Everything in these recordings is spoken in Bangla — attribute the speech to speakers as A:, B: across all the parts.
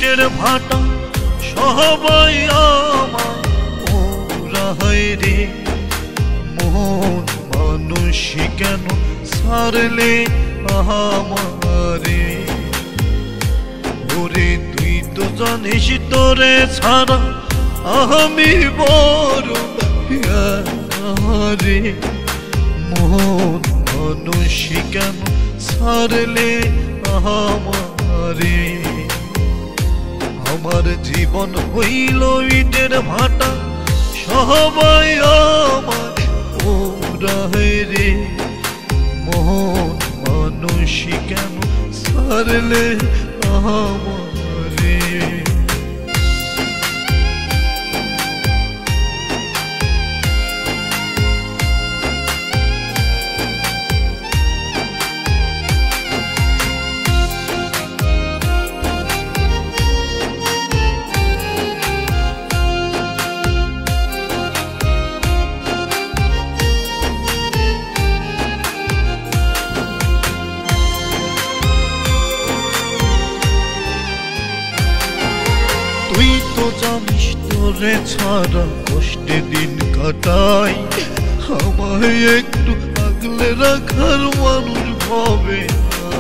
A: ইটের ভাটা সবাই আমায় পোড়ায় রে। মন মানুষই কেন ছাড়লে আমারে? ওরে তুই তো জানিস তোরে ছাড়া আমি বড় রে। মন মানুষই কেন ছাড়লে আমারে? আমার জীবন হইল ইটের ভাটা সবাই আমায় পোড়ায় রে। মন মানুষই কেন ছাড়লে আমারে? তুই তো জানিস তোরে ছাড়া কষ্টে দিন কাটাই, আমায় একটু আগলে রাখার মানুষ হবে না।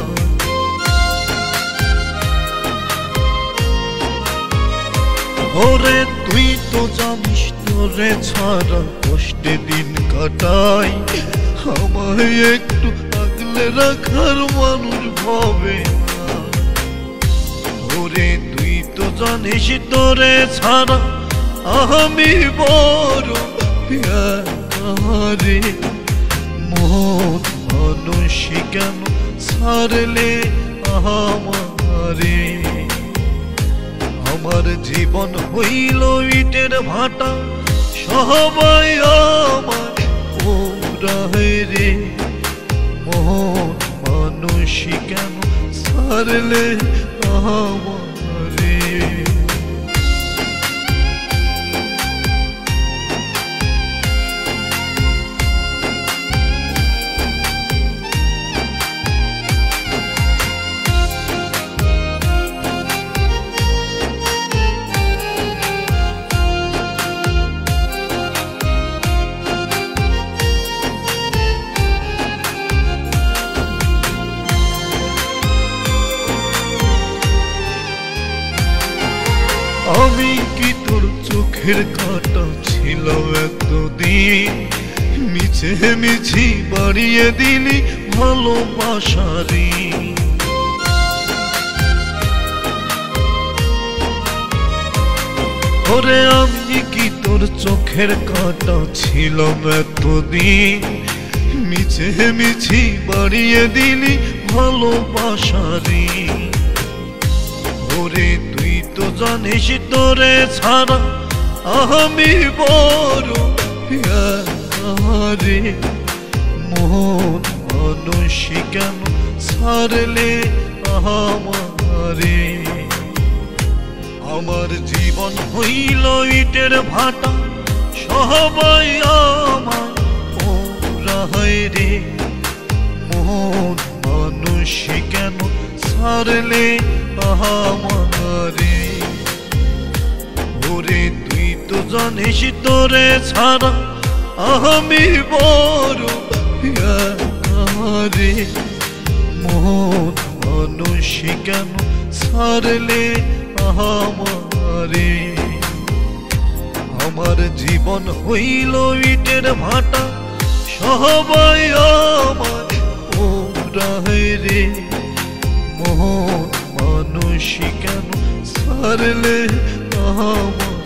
A: ওরে তুই তো জানিস তোরে ছাড়া কষ্টে দিন কাটাই, আমায় একটু আগলে রাখার মানুষ হবে না। ওরে তুই তো জানিস তোরে ছাড়া আমি বড় রে। মন মানুষই কেন ছাড়লে আমারে? আমার জীবন হইল ইটের ভাটা সবাই আমায় পোড়ায় রে। মন মানুষই কেন ছাড়লে আমারে? আমি কি তোর চোখের কাঁটা ছিল এতদিন? মিছে মিছি বাড়িয়ে দিলি ভালোবাসারি। ওরে আমি কি তোর চোখের কাঁটা ছিল এতদিন? মিছে মিছি বাড়িয়ে দিলি ভালোবাসারি। ওরে তুই তো জানিস তোরে ছাড়া আমি বড় রে। মন মানুষই কেন ছাড়লে আমারে? আমার জীবন হইল ইটের ভাটা সবাই আমায় পোড়ায় রে। মন মানুষই কেন ছাড়লে আমারে? ওরে তুই তো জানিস তোরে ছাড়া আমি বড় রে। মন মানুষই কেন ছাড়লে আমারে? আমার জীবন হইল ইটের ভাটা সবাই আমায় পোড়ায় রে। মন মানুষই কেন ছাড়লে আমারে?